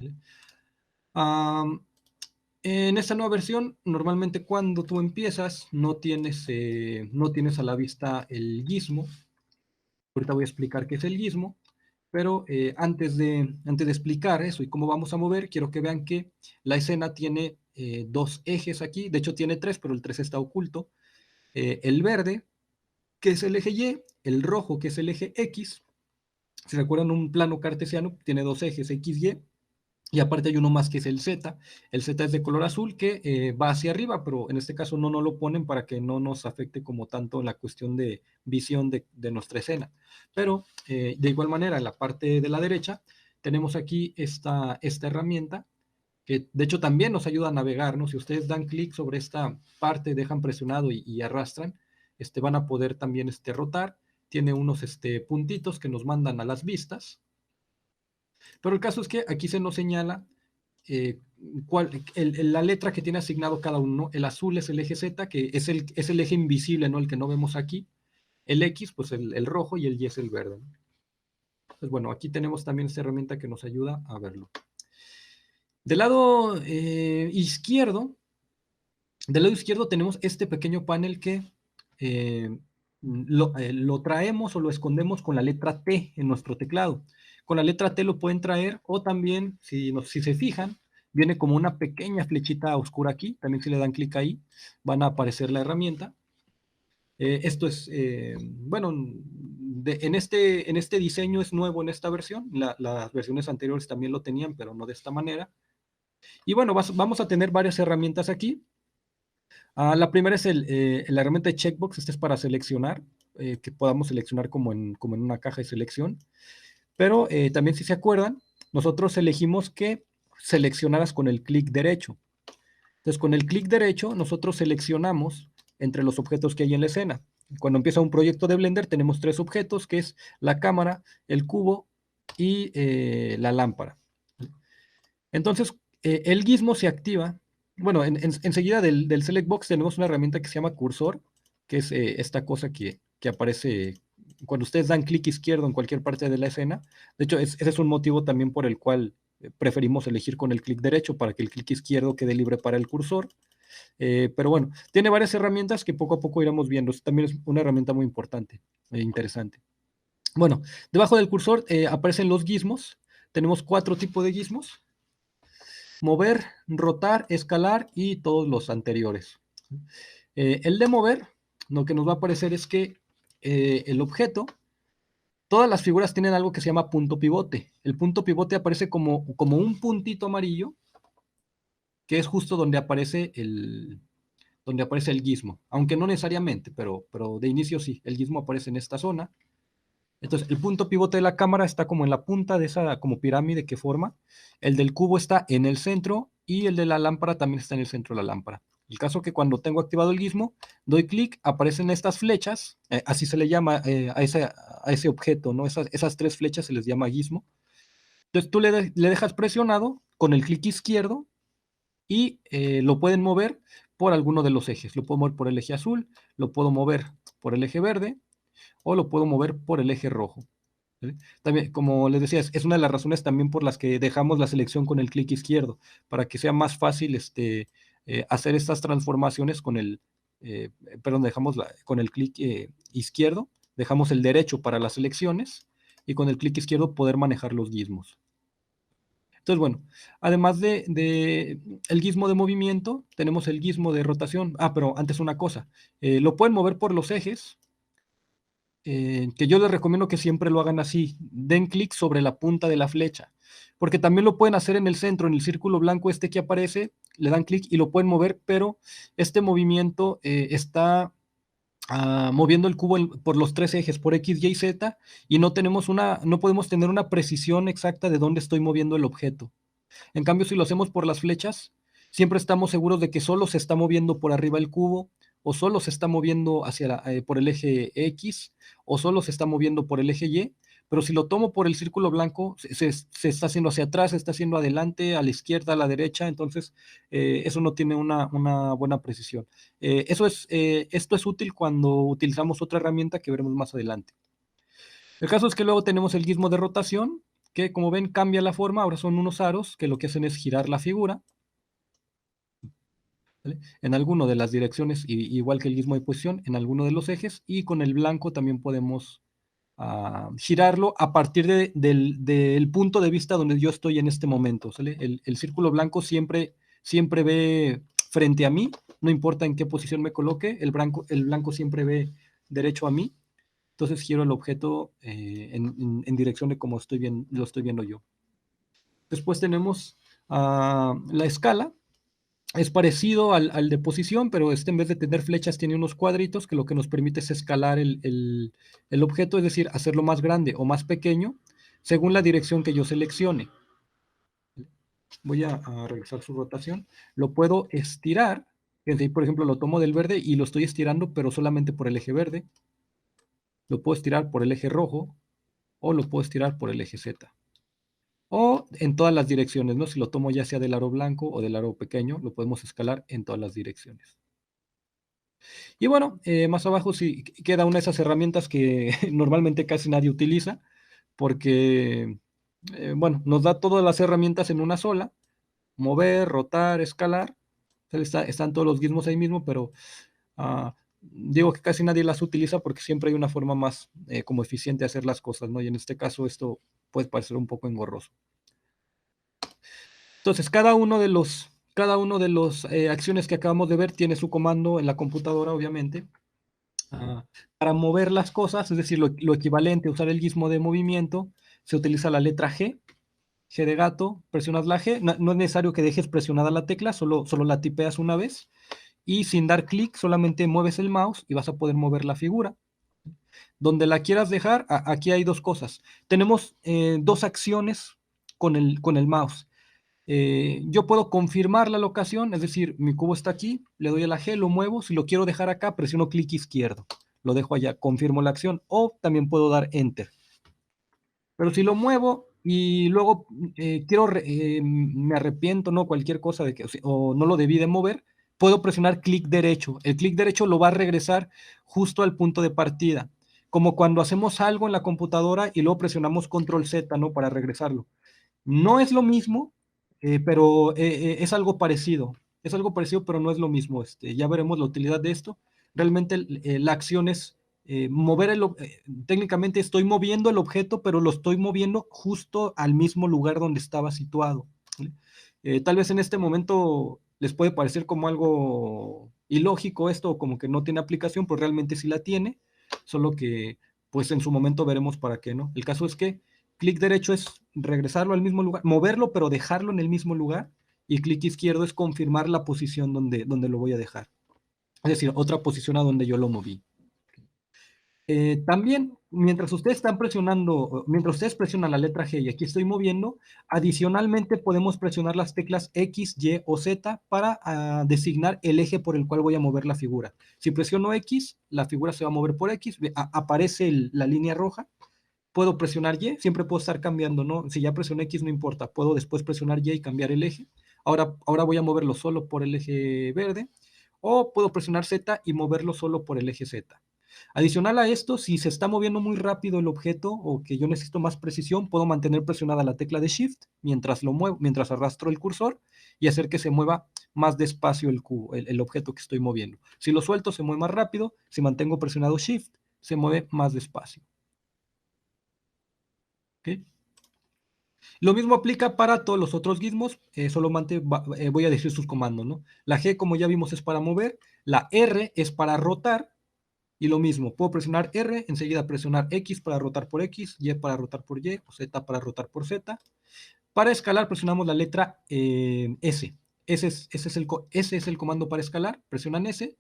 ¿vale? Am, en esta nueva versión, normalmente cuando tú empiezas, no tienes a la vista el gizmo. Ahorita voy a explicar qué es el gizmo, pero antes de explicar eso y cómo vamos a mover, quiero que vean que la escena tiene dos ejes aquí, de hecho tiene tres, pero el tres está oculto. El verde, que es el eje Y, el rojo, que es el eje X. Si recuerdan, un plano cartesiano tiene dos ejes, X, y aparte hay uno más que es el Z. El Z es de color azul que va hacia arriba, pero en este caso no lo ponen para que no nos afecte como tanto la cuestión de visión de nuestra escena. Pero de igual manera, en la parte de la derecha tenemos aquí esta herramienta que de hecho también nos ayuda a navegar, ¿no? Si ustedes dan clic sobre esta parte, dejan presionado y arrastran, van a poder también rotar. Tiene unos puntitos que nos mandan a las vistas, pero el caso es que aquí se nos señala eh, la letra que tiene asignado cada uno. El azul es el eje Z, que es el eje invisible, ¿no? El que no vemos aquí. El X, pues el rojo, y el Y es el verde, ¿no? Entonces, bueno, aquí tenemos también esta herramienta que nos ayuda a verlo. Del lado izquierdo, Del lado izquierdo tenemos este pequeño panel que eh, lo traemos o lo escondemos con la letra T en nuestro teclado. Con la letra T lo pueden traer, o también, si se fijan, viene como una pequeña flechita oscura aquí. También si le dan clic ahí, van a aparecer la herramienta. Esto es, bueno, en este diseño es nuevo en esta versión. Las versiones anteriores también lo tenían, pero no de esta manera. Y bueno, vamos a tener varias herramientas aquí. La primera es la herramienta de checkbox. Esta es para seleccionar, que podamos seleccionar como en una caja de selección. Pero también, si se acuerdan, nosotros elegimos que seleccionaras con el clic derecho. Entonces, con el clic derecho, nosotros seleccionamos entre los objetos que hay en la escena. Cuando empieza un proyecto de Blender, tenemos tres objetos, que es la cámara, el cubo y la lámpara. Entonces, el gizmo se activa. Bueno, enseguida del Select Box tenemos una herramienta que se llama cursor, que es esta cosa que aparece cuando ustedes dan clic izquierdo en cualquier parte de la escena. De hecho, ese es un motivo también por el cual preferimos elegir con el clic derecho, para que el clic izquierdo quede libre para el cursor. Pero bueno, tiene varias herramientas que poco a poco iremos viendo. También es una herramienta muy importante e interesante. Bueno, debajo del cursor aparecen los gizmos. Tenemos 4 tipos de gizmos: mover, rotar, escalar y todos los anteriores. El de mover, lo que nos va a aparecer es que el objeto, todas las figuras tienen algo que se llama punto pivote. El punto pivote aparece como un puntito amarillo, que es justo donde aparece el gizmo, aunque no necesariamente, pero de inicio sí, el gizmo aparece en esta zona. Entonces, el punto pivote de la cámara está como en la punta de esa como pirámide que forma. El del cubo está en el centro y el de la lámpara también está en el centro de la lámpara. El caso que cuando tengo activado el gizmo, doy clic, aparecen estas flechas, así se le llama a ese objeto, ¿no? Esas tres flechas se les llama gizmo. Entonces tú le dejas presionado con el clic izquierdo y lo pueden mover por alguno de los ejes. Lo puedo mover por el eje azul, lo puedo mover por el eje verde, o lo puedo mover por el eje rojo. ¿Sí? También, como les decía, es una de las razones también por las que dejamos la selección con el clic izquierdo, para que sea más fácil hacer estas transformaciones perdón, con el clic izquierdo, dejamos el derecho para las selecciones, y con el clic izquierdo poder manejar los gizmos. Entonces, bueno, además de el gizmo de movimiento, tenemos el gizmo de rotación. Pero antes una cosa, lo pueden mover por los ejes, que yo les recomiendo que siempre lo hagan así: den clic sobre la punta de la flecha, porque también lo pueden hacer en el centro, en el círculo blanco que aparece, le dan clic y lo pueden mover, pero este movimiento está moviendo el cubo por los tres ejes, por X, Y y Z, y no podemos tener una precisión exacta de dónde estoy moviendo el objeto. En cambio, si lo hacemos por las flechas, siempre estamos seguros de que solo se está moviendo por arriba el cubo, o solo se está moviendo por el eje X, o solo se está moviendo por el eje Y. Pero si lo tomo por el círculo blanco, se está haciendo hacia atrás, se está haciendo adelante, a la izquierda, a la derecha. Entonces eso no tiene una buena precisión. Esto es útil cuando utilizamos otra herramienta que veremos más adelante. El caso es que luego tenemos el gizmo de rotación, que como ven cambia la forma, ahora son unos aros que lo que hacen es girar la figura, ¿vale? En alguno de las direcciones, igual que el gizmo de posición, en alguno de los ejes, y con el blanco también podemos girarlo a partir del punto de vista donde yo estoy en este momento, ¿sale? El círculo blanco siempre ve frente a mí, no importa en qué posición me coloque, el blanco siempre ve derecho a mí, entonces giro el objeto en dirección de como lo estoy viendo yo. Después tenemos la escala, es parecido al de posición, pero en vez de tener flechas tiene unos cuadritos que lo que nos permite es escalar el objeto, es decir, hacerlo más grande o más pequeño según la dirección que yo seleccione. Voy a regresar su rotación. Lo puedo estirar, por ejemplo, lo tomo del verde y lo estoy estirando, pero solamente por el eje verde. Lo puedo estirar por el eje rojo o lo puedo estirar por el eje Z. O en todas las direcciones, ¿no? Si lo tomo ya sea del aro blanco o del aro pequeño, lo podemos escalar en todas las direcciones. Y bueno, más abajo sí queda una de esas herramientas que normalmente casi nadie utiliza, porque, bueno, nos da todas las herramientas en una sola, mover, rotar, escalar, están todos los gizmos ahí mismo, pero digo que casi nadie las utiliza porque siempre hay una forma más como eficiente de hacer las cosas, ¿no? Y en este caso esto puede parecer un poco engorroso. Entonces, cada uno de los acciones que acabamos de ver tiene su comando en la computadora, obviamente. Para mover las cosas, es decir, lo equivalente a usar el gizmo de movimiento, se utiliza la letra G, G de gato, presionas la G, no es necesario que dejes presionada la tecla, solo la tipeas una vez, y sin dar clic solamente mueves el mouse y vas a poder mover la figura. Donde la quieras dejar, aquí hay dos cosas. Tenemos dos acciones con el mouse. Yo puedo confirmar la locación, es decir, mi cubo está aquí, le doy a la G, lo muevo, si lo quiero dejar acá, presiono clic izquierdo, lo dejo allá, confirmo la acción, o también puedo dar Enter. Pero si lo muevo y luego me arrepiento, ¿no? Cualquier cosa o no lo debí de mover, puedo presionar clic derecho. El clic derecho lo va a regresar justo al punto de partida, como cuando hacemos algo en la computadora y luego presionamos control Z, ¿no? Para regresarlo. No es lo mismo, pero es algo parecido. Es algo parecido, pero no es lo mismo. Ya veremos la utilidad de esto. Realmente la acción es mover técnicamente estoy moviendo el objeto, pero lo estoy moviendo justo al mismo lugar donde estaba situado. ¿Sí? Tal vez en este momento les puede parecer como algo ilógico esto, como que no tiene aplicación, pero realmente sí la tiene, solo que pues en su momento veremos para qué, ¿no? El caso es que clic derecho es regresarlo al mismo lugar, moverlo, pero dejarlo en el mismo lugar. Y clic izquierdo es confirmar la posición donde lo voy a dejar. Es decir, otra posición a donde yo lo moví. También, mientras ustedes presionan la letra G y aquí estoy moviendo, adicionalmente podemos presionar las teclas X, Y o Z para designar el eje por el cual voy a mover la figura. Si presiono X, la figura se va a mover por X, aparece la línea roja. Puedo presionar Y, siempre puedo estar cambiando, ¿no? Si ya presioné X, no importa, puedo después presionar Y y cambiar el eje. Ahora voy a moverlo solo por el eje verde, o puedo presionar Z y moverlo solo por el eje Z. Adicional a esto, si se está moviendo muy rápido el objeto o que yo necesito más precisión, puedo mantener presionada la tecla de Shift mientras lo muevo, mientras arrastro el cursor y hacer que se mueva más despacio el objeto que estoy moviendo. Si lo suelto, se mueve más rápido. Si mantengo presionado Shift, se mueve más despacio. ¿Okay? Lo mismo aplica para todos los otros gizmos, solamente voy a decir sus comandos, ¿no? La G, como ya vimos, es para mover, la R es para rotar, y lo mismo, puedo presionar R, enseguida presionar X para rotar por X, Y para rotar por Y, o Z para rotar por Z. Para escalar presionamos la letra S. Ese es el comando para escalar, presionan S.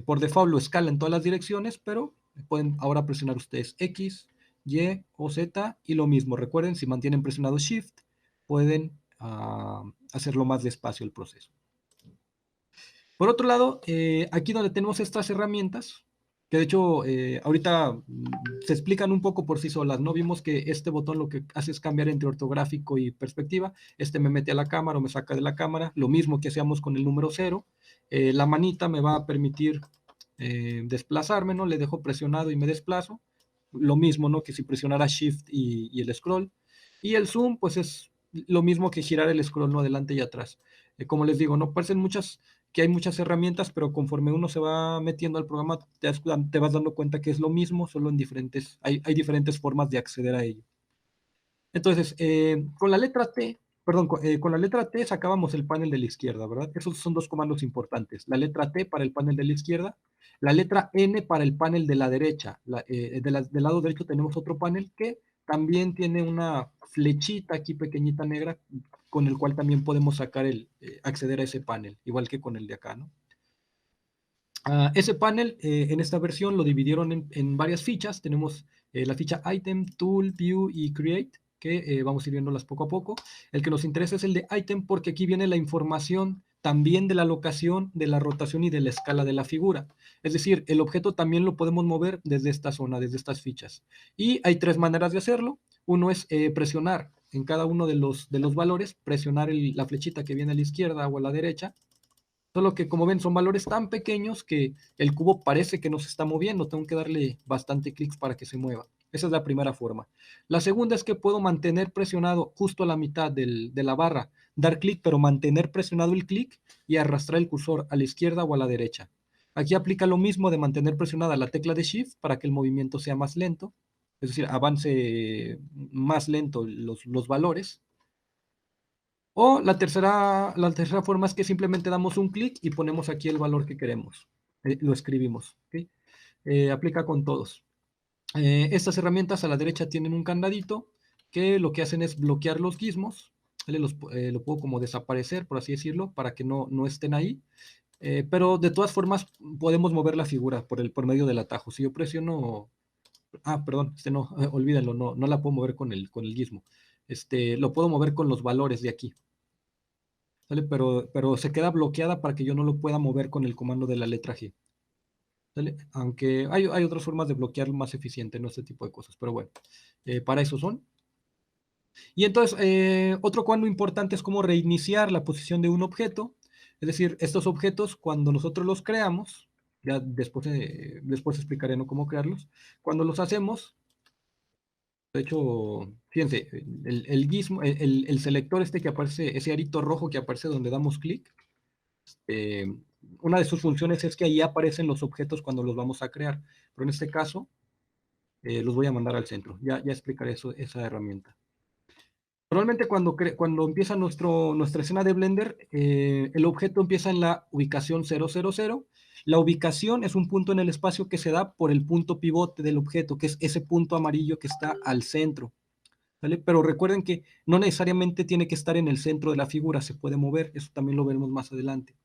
Por default lo escala en todas las direcciones, pero pueden ahora presionar ustedes X, Y o Z y lo mismo. Recuerden, si mantienen presionado Shift, pueden hacerlo más despacio el proceso. Por otro lado, aquí donde tenemos estas herramientas, que de hecho ahorita se explican un poco por sí solas, ¿no? Vimos que este botón lo que hace es cambiar entre ortográfico y perspectiva. Me mete a la cámara o me saca de la cámara, lo mismo que hacíamos con el número 0. La manita me va a permitir desplazarme, ¿no? Le dejo presionado y me desplazo. lo mismo, ¿no? Que si presionara Shift y el scroll. Y el zoom, pues es lo mismo que girar el scroll, ¿no? Adelante y atrás. Como les digo, no parecen que hay muchas herramientas, pero conforme uno se va metiendo al programa, te vas dando cuenta que es lo mismo, solo en hay diferentes formas de acceder a ello. Entonces, con la letra T, perdón, con la letra T sacábamos el panel de la izquierda, ¿verdad? Esos son dos comandos importantes. La letra T para el panel de la izquierda, la letra N para el panel de la derecha. Del lado derecho tenemos otro panel que también tiene una flechita aquí pequeñita negra con el cual también podemos acceder a ese panel, igual que con el de acá, ¿no? Ese panel en esta versión lo dividieron en varias fichas. Tenemos la ficha Item, Tool, View y Create, que vamos a ir viéndolas poco a poco. El que nos interesa es el de Item porque aquí viene la información también de la locación, de la rotación y de la escala de la figura. Es decir, el objeto también lo podemos mover desde esta zona, desde estas fichas. Y hay tres maneras de hacerlo. Uno es presionar en cada uno de los valores, presionar la flechita que viene a la izquierda o a la derecha. Solo que, como ven, son valores tan pequeños que el cubo parece que no se está moviendo. Tengo que darle bastante clics para que se mueva. Esa es la primera forma. La segunda es que puedo mantener presionado justo a la mitad de la barra, dar clic, pero mantener presionado el clic y arrastrar el cursor a la izquierda o a la derecha. Aquí aplica lo mismo de mantener presionada la tecla de Shift para que el movimiento sea más lento, es decir, avance más lento los valores. O la tercera forma es que simplemente damos un clic y ponemos aquí el valor que queremos. Lo escribimos. ¿Okay? Aplica con todos. Estas herramientas a la derecha tienen un candadito que lo que hacen es bloquear los gizmos. Lo puedo como desaparecer, por así decirlo, para que no estén ahí. Pero de todas formas podemos mover la figura por medio del atajo. Si yo presiono... perdón, no, olvídenlo, no la puedo mover con el gizmo. Lo puedo mover con los valores de aquí. ¿Sale? Pero se queda bloqueada para que yo no lo pueda mover con el comando de la letra G. ¿Sale? Aunque hay otras formas de bloquearlo más eficiente, ¿no? Este tipo de cosas, pero bueno, para eso son. Y entonces, otro comando importante es cómo reiniciar la posición de un objeto. Es decir, estos objetos, cuando nosotros los creamos, ya después explicaré, ¿no?, cómo crearlos. Cuando los hacemos, de hecho, fíjense, gizmo, el selector que aparece, ese arito rojo que aparece donde damos clic, una de sus funciones es que ahí aparecen los objetos cuando los vamos a crear, pero en este caso los voy a mandar al centro. Ya explicaré esa herramienta. Normalmente cuando empieza nuestra escena de Blender, el objeto empieza en la ubicación 000. La ubicación es un punto en el espacio que se da por el punto pivote del objeto, que es ese punto amarillo que está al centro. ¿Vale? Pero recuerden que no necesariamente tiene que estar en el centro de la figura, se puede mover, eso también lo veremos más adelante.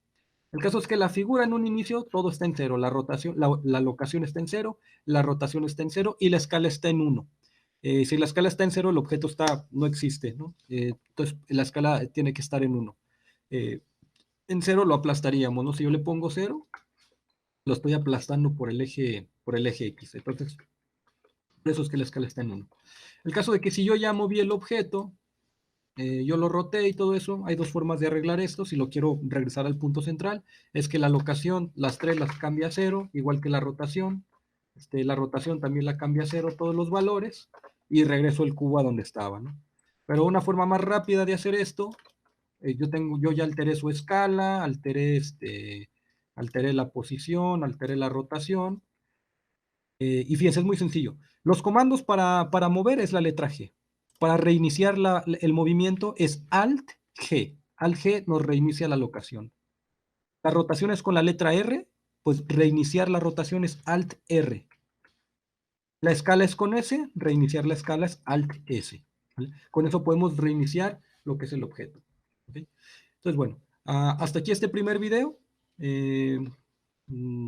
El caso es que la figura en un inicio todo está en 0, la locación está en 0, la rotación está en 0 y la escala está en 1. Si la escala está en 0, el objeto no existe, ¿no? Entonces la escala tiene que estar en 1. En 0 lo aplastaríamos, ¿no? Si yo le pongo 0, lo estoy aplastando por el eje X. Entonces, por eso es que la escala está en 1. El caso de que si yo ya moví el objeto, yo lo roté y todo eso, hay dos formas de arreglar esto. Si lo quiero regresar al punto central, es que la locación, las tres las cambia a 0, igual que la rotación. La rotación también la cambia a 0 todos los valores y regreso el cubo a donde estaba, ¿no? Pero una forma más rápida de hacer esto, yo ya alteré su escala, alteré la posición, alteré la rotación. Y fíjense, es muy sencillo. Los comandos para mover es la letra G. Para reiniciar el movimiento es Alt G. Alt G nos reinicia la locación. La rotación es con la letra R, pues reiniciar la rotación es Alt R. La escala es con S, reiniciar la escala es Alt S. ¿Vale? Con eso podemos reiniciar lo que es el objeto. ¿Okay? Entonces, bueno, hasta aquí este primer video.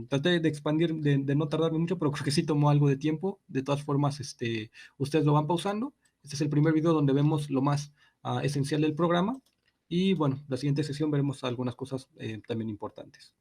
Traté de expandir, de no tardarme mucho, pero creo que sí tomó algo de tiempo. De todas formas, ustedes lo van pausando. Este es el primer video donde vemos lo más esencial del programa. Y bueno, la siguiente sesión veremos algunas cosas también importantes.